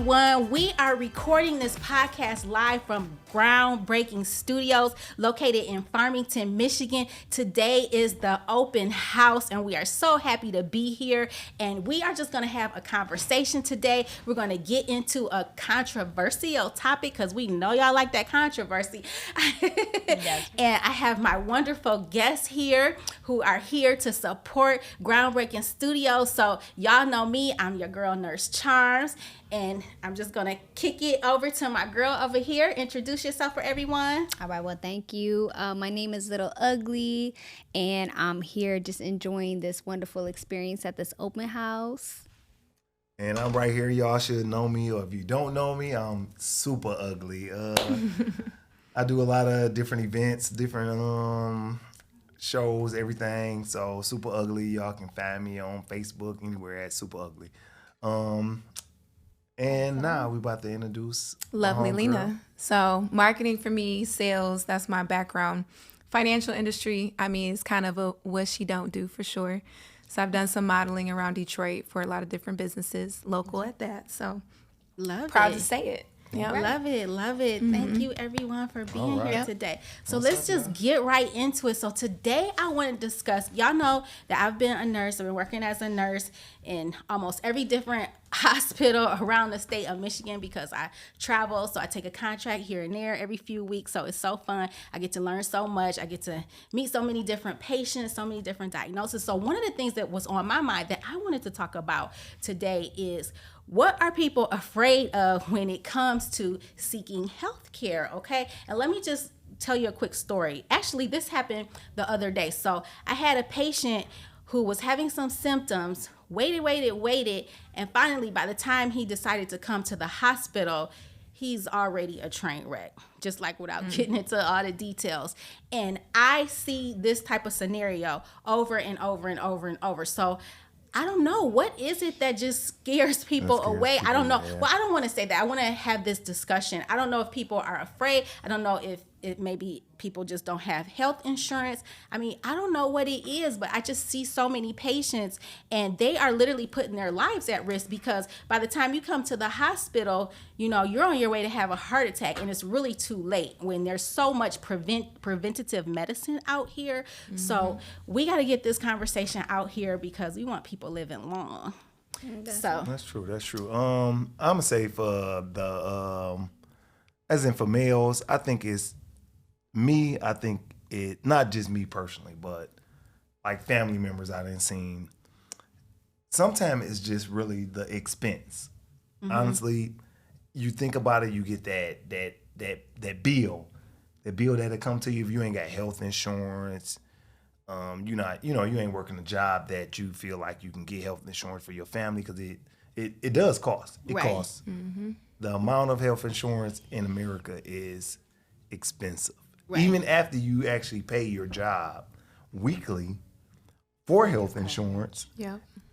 everyone. We are recording this podcast live from Groundbreaking Studios located in Farmington, Michigan. Today is the open house and we are so happy to be here, and we are just going to have a conversation today. We're going to get into a controversial topic because we know y'all like that controversy. Yes. And I have my wonderful guests here who are here to support Groundbreaking Studios. So y'all know me, I'm your girl Nurse Charms, and I'm just going to kick it over to my girl over here. Introduce yourself for everyone. All right, well, thank you. My name is Little Ugly, and I'm here just enjoying this wonderful experience at this open house. And I'm right here. Y'all should know me, or if you don't know me, I'm super ugly. I do a lot of different events, different shows, everything. So Super Ugly, y'all can find me on Facebook, anywhere at Super Ugly. And now we're about to introduce Lovely Lena. So marketing for me, sales, that's my background. Financial industry, I mean, it's kind of a what she don't do for sure. So I've done some modeling around Detroit for a lot of different businesses, local at that. So proud to say it. Yeah, love it. Mm-hmm. Thank you, everyone, for being here today. So let's just get right into it. So today I want to discuss, y'all know that I've been a nurse. I've been working as a nurse in almost every different hospital around the state of Michigan because I travel. So I take a contract here and there every few weeks. So it's so fun. I get to learn so much. I get to meet so many different patients, so many different diagnoses. So one of the things that was on my mind that I wanted to talk about today is, what are people afraid of when it comes to seeking health care, okay? And let me just tell you a quick story. Actually, this happened the other day. So I had a patient who was having some symptoms, waited, and finally, by the time he decided to come to the hospital, he's already a train wreck, just like without getting into all the details. And I see this type of scenario over and over. So I don't know. What is it that just scares people away? I don't know. Yeah. Well, I don't want to say that. I want to have this discussion. I don't know if people are afraid. I don't know if it maybe people just don't have health insurance. I mean, I don't know what it is, but I just see so many patients and they are literally putting their lives at risk because by the time you come to the hospital, you know, you're on your way to have a heart attack and it's really too late when there's so much preventative medicine out here. Mm-hmm. So we got to get this conversation out here because we want people living long. So that's true. I'm gonna say for the as in for males, I think it, not just me personally, but like family members I done seen, sometimes it's just really the expense. Mm-hmm. Honestly, you think about it, you get that bill that'll come to you if you ain't got health insurance. You ain't working a job that you feel like you can get health insurance for your family because it does cost. It costs. Mm-hmm. The amount of health insurance in America is expensive. Right. Even after you actually pay your job weekly for health insurance,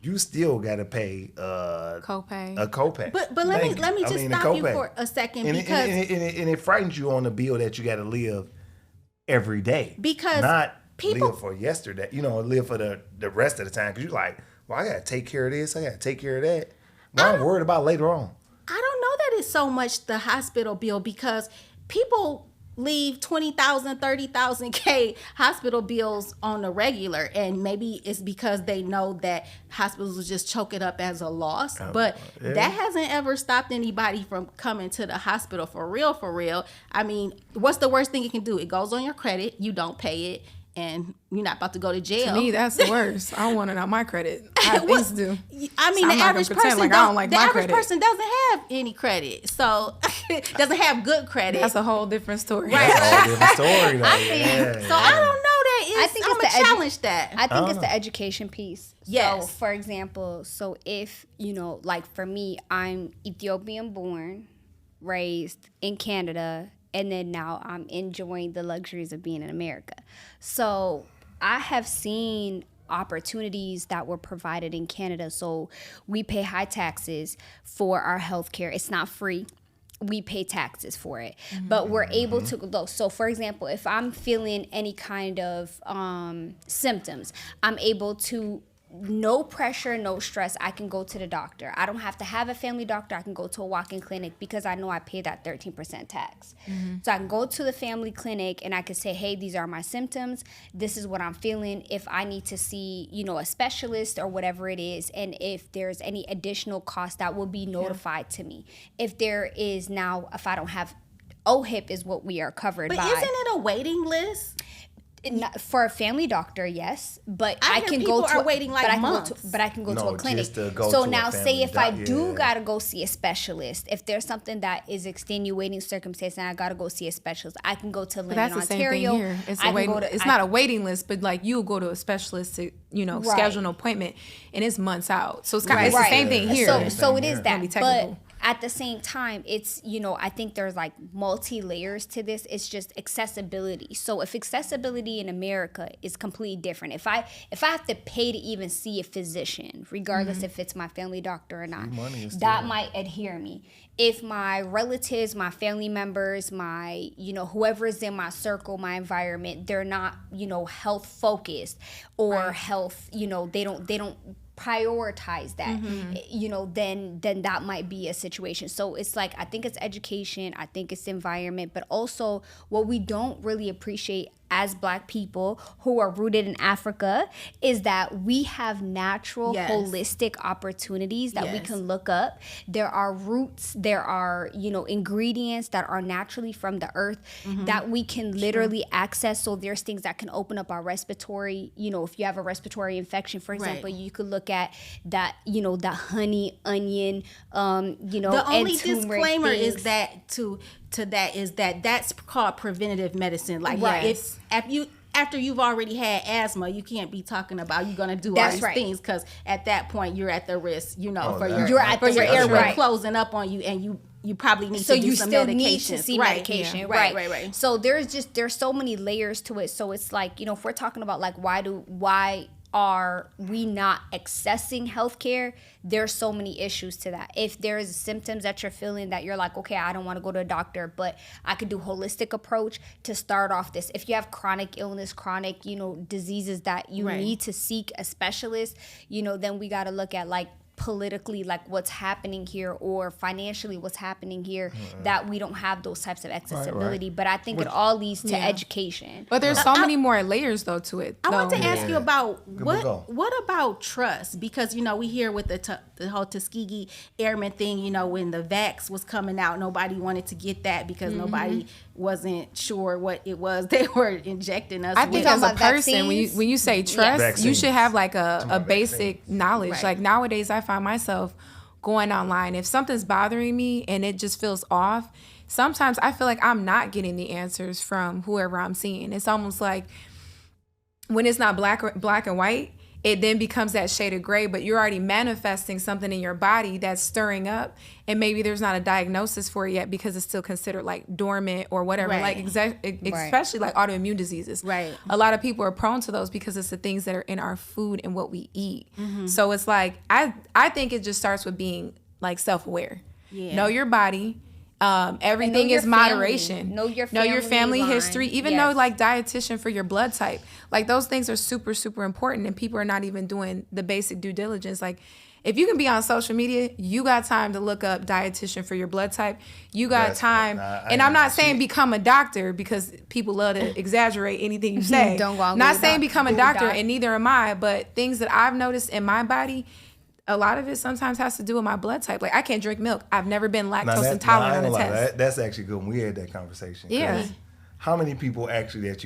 you still got to pay a copay. But let me just stop you for a second because it frightens you on the bill that you got to live every day because not people live for yesterday. Live for the rest of the time because you're like, well, I got to take care of this, I got to take care of that. Well, I'm worried about later on. I don't know that it's so much the hospital bill because people leave 20,000, 30,000 K hospital bills on the regular, and maybe it's because they know that hospitals will just choke it up as a loss. But that hasn't ever stopped anybody from coming to the hospital for real. I mean, what's the worst thing you can do? It goes on your credit, you don't pay it, and you're not about to go to jail. To me, that's the worst. I don't want it on my credit. I at least do. I mean, the average person person doesn't have any credit, so doesn't have good credit. That's a whole different story. Right. That's a whole different story. So I don't know that. I think I'm it's gonna challenge that. I think it's the education piece. Yes. So, for example, if like for me, I'm Ethiopian born, raised in Canada. And then now I'm enjoying the luxuries of being in America. So I have seen opportunities that were provided in Canada. So we pay high taxes for our healthcare. It's not free. We pay taxes for it. Mm-hmm. But we're able to go. So for example, if I'm feeling any kind of symptoms, I'm able to no pressure, no stress. I can go to the doctor. I don't have to have a family doctor. I can go to a walk-in clinic because I know I pay that 13% tax. So I can go to the family clinic and I can say, hey, these are my symptoms. This is what I'm feeling. If I need to see, a specialist or whatever it is, and if there's any additional cost, that will be notified to me. If there is now, if I don't have OHIP is what we are covered by. But isn't it a waiting list? For a family doctor, yes, but I I hear can people go to are waiting like months. but I can go to No, a clinic. just to go So to a now, say family if I doc, do yeah. gotta go see a specialist, if there's something that is extenuating circumstance and I gotta go see a specialist, I can go to But London, that's the Ontario. same thing here. It's I a can waiting. go to- It's I- not a waiting list, but like you go to a specialist to schedule an appointment, and it's months out. So it's kind of it's the same thing here. So it is Don't be that, technical. but at the same time, it's I think there's like multi layers to this. It's just accessibility. So if accessibility in America is completely different, if I have to pay to even see a physician, regardless if it's my family doctor or not, money is that still- might adhere me. If my relatives, my family members, my whoever is in my circle, my environment, they're not health focused or health, they don't prioritize that, then that might be a situation. So it's like, I think it's education, I think it's environment, but also what we don't really appreciate as Black people who are rooted in Africa is that we have natural, Yes. holistic opportunities that we Yes. can look up. There are roots, there are, ingredients that are naturally from the earth that we can literally access. So there's things that can open up our respiratory, if you have a respiratory infection, for example, Right. you could look at that, that honey, onion, The only and turmeric disclaimer is things. that that's called preventative medicine. Like Yes. if after you've already had asthma, you can't be talking about you're gonna do all That's these right. things, because at that point you're at the risk, for that- your at for the your risk, airway right. closing up on you, and you probably need So to do you some still medications. need to see Right. medication, Yeah. right? Right. So there's so many layers to it. So it's like, if we're talking about like why are we not accessing healthcare? There's so many issues to that. If there's symptoms that you're feeling that you're like, okay, I don't want to go to a doctor, but I could do holistic approach to start off this. If you have chronic illness, chronic, diseases that you Right. need to seek a specialist, then we got to look at like politically, like what's happening here, or financially what's happening here, that we don't have those types of accessibility. But I think it all leads to education. But there's so many more layers though to it. I want to though. ask you about we go. what about trust? Because we hear with the whole Tuskegee Airmen thing, when the vax was coming out, nobody wanted to get that because nobody wasn't sure what it was they were injecting us I with. think talking as a about person, vaccines? when you say trust, you Vaccines. should have like Talking a about basic vaccines. knowledge. Right. Like nowadays, I find myself going online. If something's bothering me and it just feels off, sometimes I feel like I'm not getting the answers from whoever I'm seeing. It's almost like when it's not black and white, it then becomes that shade of gray, but you're already manifesting something in your body that's stirring up, and maybe there's not a diagnosis for it yet because it's still considered like dormant or whatever. Right. Like especially like autoimmune diseases. Right. A lot of people are prone to those because it's the things that are in our food and what we eat. Mm-hmm. So it's like I think it just starts with being like self-aware. Yeah. Know your body. Everything your is family. moderation. Know your family family line. history. Even Yes. know like dietitian for your blood type. Like those things are super, super important, and people are not even doing the basic due diligence. Like if you can be on social media, you got time to look up dietitian for your blood type. You got That's time. right. Nah, I And I'm ain't not gonna saying see it. become a doctor because people love to exaggerate anything you say. Don't go out and Not go saying doc- become a go doctor, doc. and neither am I, but things that I've noticed in my body, a lot of it sometimes has to do with my blood type. Like I can't drink milk. I've never been Now, lactose I intolerant ain't on a gonna lie, test. that's actually good. We had that conversation. 'Cause Yeah. How many people actually that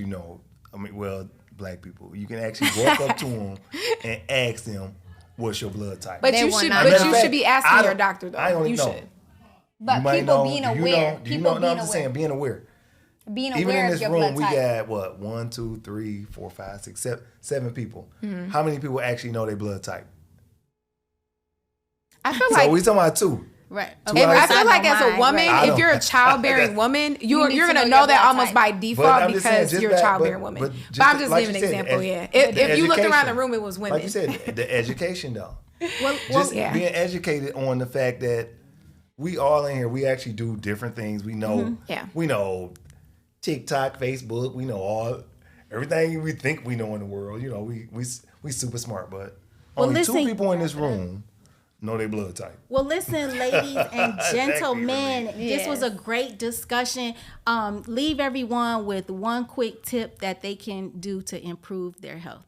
Black people, you can actually walk up to them and ask them, "What's your blood type?" But They you will should, not but know. you should be I asking your don't- doctor though. I don't You know. should. But You might people know- being do you aware, know- do you people know? No, being I'm just saying, aware, being aware. being Even aware in of this your room, blood we type. got 1, 2, 3, 4, 5, 6, 7 people. How many people actually know their blood type? I feel So like we talking about 2. Right. Two if, out of I feel seven. like as a Mine, woman, right. if you're a childbearing woman, you're need gonna to know know your that blood almost type. by But default I'm just saying, because just you're a that- childbearing but woman. But But I'm just just like giving you an said, example. the Yeah, ed- the if you looked around education. the room, it was women. Like you said, the education though. Well, Just yeah. being educated on the fact that we all in here, we actually do different things. We know, Yeah. we know TikTok, Facebook. We know everything we think we know in the world. We super smart, but Only listen- 2 people in this room know their blood type. Well, listen, ladies and gentlemen, this Yes. was a great discussion. Leave everyone with one quick tip that they can do to improve their health.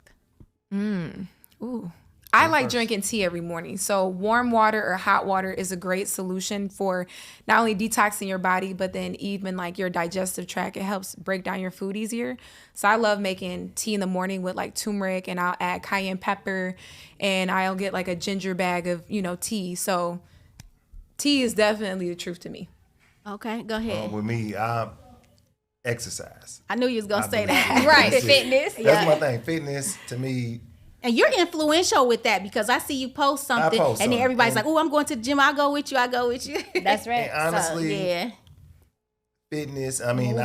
Ooh. I like drinking tea every morning. So warm water or hot water is a great solution for not only detoxing your body, but then even like your digestive tract. It helps break down your food easier. So I love making tea in the morning with like turmeric, and I'll add cayenne pepper, and I'll get like a ginger bag of, tea. So tea is definitely the truth to me. Okay, go ahead. With me, I exercise. I knew you was going to say believe that. Right, That's it. fitness. That's my thing. Fitness, to me, And you're influential with that because I see you post something post and then something, everybody's and- like, oh, I'm going to the gym. I'll go with you. That's right. and honestly, yeah. fitness, I mean,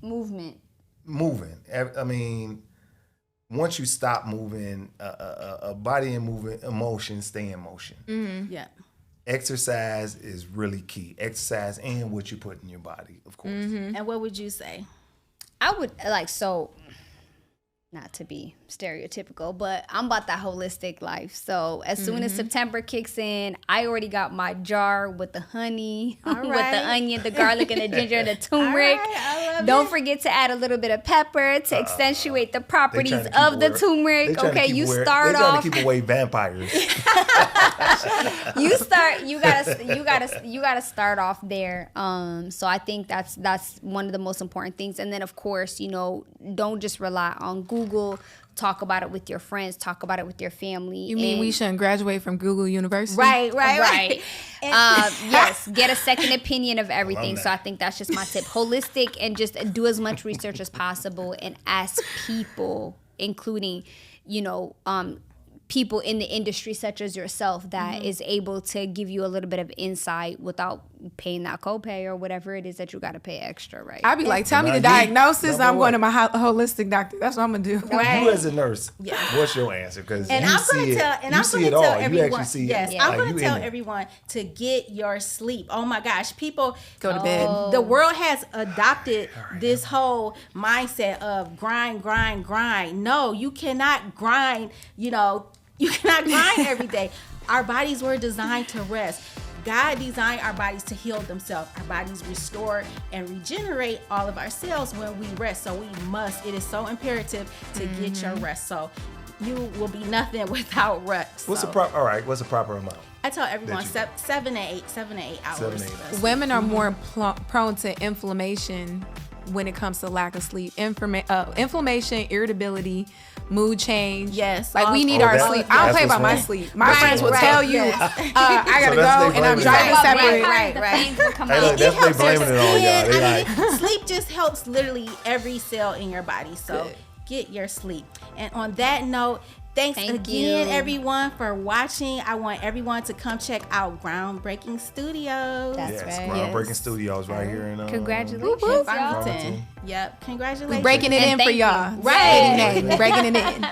Movement. moving. I mean, once you stop moving, a body and moving, emotions stay in motion. Yeah. Exercise is really key. Exercise and what you put in your body, of course. And what would you say? I would not to be stereotypical, but I'm about that holistic life. So as soon as September kicks in, I already got my jar with the honey, with right. the onion, the garlic, and the ginger, and the turmeric. I love Don't it. forget to add a little bit of pepper to accentuate the They properties trying to keep of the away- they turmeric. trying to Okay, keep you away- start they trying off. to keep away vampires. You gotta start off there. So I think that's one of the most important things. And then of course, don't just rely on Google. Talk about it with your friends. Talk about it with your family. You mean we shouldn't graduate from Google University? Right. Right. Yes, get a second opinion of everything. that. So I think that's just my tip. Holistic, and just do as much research as possible and ask people, including, people in the industry such as yourself that is able to give you a little bit of insight without paying that copay or whatever it is that you got to pay extra, right? I'd be like, tell me Now the you- diagnosis. number I'm going to one. my holistic doctor. That's what I'm going to do. Right. You as a nurse, what's your answer? Because And you I'm see gonna it, tell, and you I'm see gonna it tell all. You everyone. actually see Yes, it. I'm Like, gonna you in tell it. everyone to get your sleep. Oh my gosh, people Go to bed. The world has adopted this whole mindset of grind. No, you cannot grind. You cannot grind every day. Our bodies were designed to rest. God designed our bodies to heal themselves. Our bodies restore and regenerate all of our cells when we rest. So it is so imperative to get your rest. So you will be nothing without rest. What's the So what's the proper amount? I tell everyone That you- 7 to 8 hours. 7 to 8 hours. Women are more prone to inflammation when it comes to lack of sleep. Inflammation, irritability, mood change. Yes. Like we need Oh, our that- sleep. I don't that's play what's about my wrong. sleep. My Right, friends will right, tell you, yes. I gotta So that's go they and I'm blaming driving it. separate. Right. Hey, look, that's they blaming it on y'all. They like, Sleep just helps literally every cell in your body. So Good. get your sleep. And on that note, thanks Thank again, you. everyone, for watching. I want everyone to come check out Groundbreaking Studios. That's yes, right. Groundbreaking Yes. Studios right here in Congratulations, In y'all. Farmington. Yep. Congratulations. Breaking it And in for thank you. y'all. Right. City name. Breaking it in.